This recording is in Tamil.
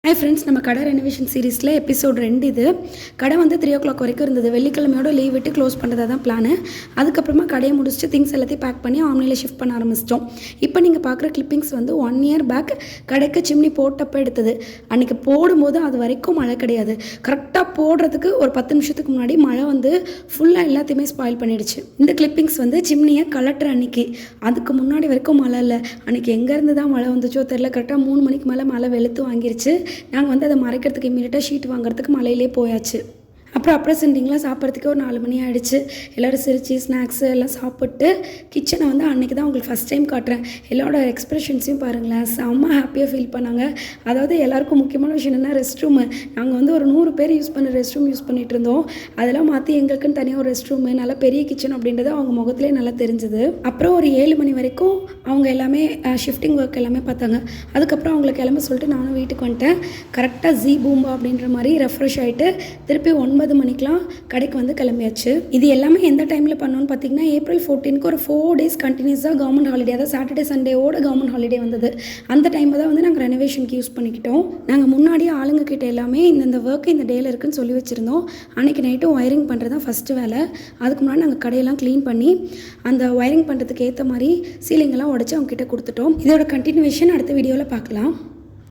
ஹாய் ஃப்ரெண்ட்ஸ், நம்ம கடை ரெனோவேஷன் சீரீஸில் எபிசோட் 2 இது. கடை வந்து 3 o'clock வரைக்கும் இருந்தது. வெள்ளிக்கிழமையோட லீவ் விட்டு க்ளோஸ் பண்ணுறதா தான் பிளானு. அதுக்கப்புறமா கடையை முடிச்சுட்டு திங்ஸ் எல்லாத்தையும் பேக் பண்ணி ஆன்லைனில் ஷிஃப்ட் பண்ண ஆரம்பிச்சிட்டோம். இப்போ நீங்கள் பார்க்குற கிளிப்பிங்ஸ் வந்து 1 year பேக் கடைக்கு சிம்னி போட்டப்போ எடுத்தது. அன்றைக்கி போடும்போது அது வரைக்கும் மழை கிடையாது. கரெக்டாக போடுறதுக்கு ஒரு 10 நிமிஷத்துக்கு முன்னாடி மழை வந்து ஃபுல்லாக எல்லாத்தையுமே ஸ்பாயில் பண்ணிடுச்சு. இந்த கிளிப்பிங்ஸ் வந்து சிம்னியை கலட்டுற அன்றைக்கி, அதுக்கு முன்னாடி வரைக்கும் மழை இல்லை. அன்றைக்கி எங்கேருந்து தான் மழை வந்துச்சோ தெரில. கரெக்டாக 3 மணிக்கு மேலே மழை வெளுத்து வாங்கிருச்சு. நாங்கள் வந்து அதை மறைக்கிறதுக்கு இமீடியட்டாக ஷீட் வாங்குறதுக்கு மலையிலே போயாச்சு. அப்புறம் சென்டிங்லாம் சாப்பிட்றதுக்கு ஒரு 4 மணி ஆகிடுச்சு. எல்லோரும் சிரிச்சு ஸ்நாக்ஸு எல்லாம் சாப்பிட்டு கிச்சனை வந்து அன்றைக்கி தான் உங்களுக்கு ஃபஸ்ட் டைம் காட்டுறேன். எல்லாரோட எக்ஸ்ப்ரெஷன்ஸையும் பாருங்களேன், செம்ம ஹாப்பியாக ஃபீல் பண்ணாங்க. அதாவது எல்லாருக்கும் முக்கியமான விஷயம் என்னென்னா ரெஸ்ட் ரூமு. நாங்கள் வந்து ஒரு 100 பேர் யூஸ் பண்ண ரெஸ்ட் ரூம் யூஸ் பண்ணிகிட்டு இருந்தோம். அதெல்லாம் மாற்றி எங்களுக்குன்னு தனியாக ஒரு ரெஸ்ட் ரூமு, நல்லா பெரிய கிச்சன் அப்படின்றது அவங்க முகத்திலே நல்லா தெரிஞ்சுது. அப்புறம் ஒரு 7 மணி வரைக்கும் அவங்க எல்லாமே ஷிஃப்டிங் ஒர்க் எல்லாமே பார்த்தாங்க. அதுக்கப்புறம் அவங்கள கிளம்ப சொல்லிட்டு நானும் வீட்டுக்கு வந்துட்டேன். கரெக்டாக ஜி பூம்பா அப்படின்ற மாதிரி ரெஃப்ரெஷ் ஆகிட்டு திருப்பி 9 மணிக்கெலாம் கடைக்கு வந்து கிளம்பியாச்சு. இது எல்லாமே எந்த டைமில் பண்ணோன்னு பார்த்தீங்கன்னா, April 14க்கு ஒரு 4 days கண்டினியூஸாக கவர்மெண்ட் ஹாலிடே, அதாவது சாட்டர்டே சண்டேவோட கவர்மெண்ட் ஹாலிடே வந்தது. அந்த டைமில் தான் வந்து நாங்கள் ரெனோவேஷனுக்கு யூஸ் பண்ணிக்கிட்டோம். நாங்கள் முன்னாடியே ஆளுங்க கிட்ட எல்லாமே இந்த ஒர்க்கு இந்த டேயில் இருக்குன்னு சொல்லி வச்சுருந்தோம். அன்றைக்கி நைட்டும் ஒயரிங் பண்ணுறது தான் ஃபஸ்ட்டு வேலை. அதுக்கு முன்னாடி நாங்கள் கடையெல்லாம் க்ளீன் பண்ணி அந்த ஒயரிங் பண்ணுறதுக்கு ஏற்ற மாதிரி சீலிங்கெல்லாம் உடச்சி அவங்க கிட்ட கொடுத்துட்டோம். இதோட கண்டினியூவேஷன் அடுத்த வீடியோவில் பார்க்கலாம்.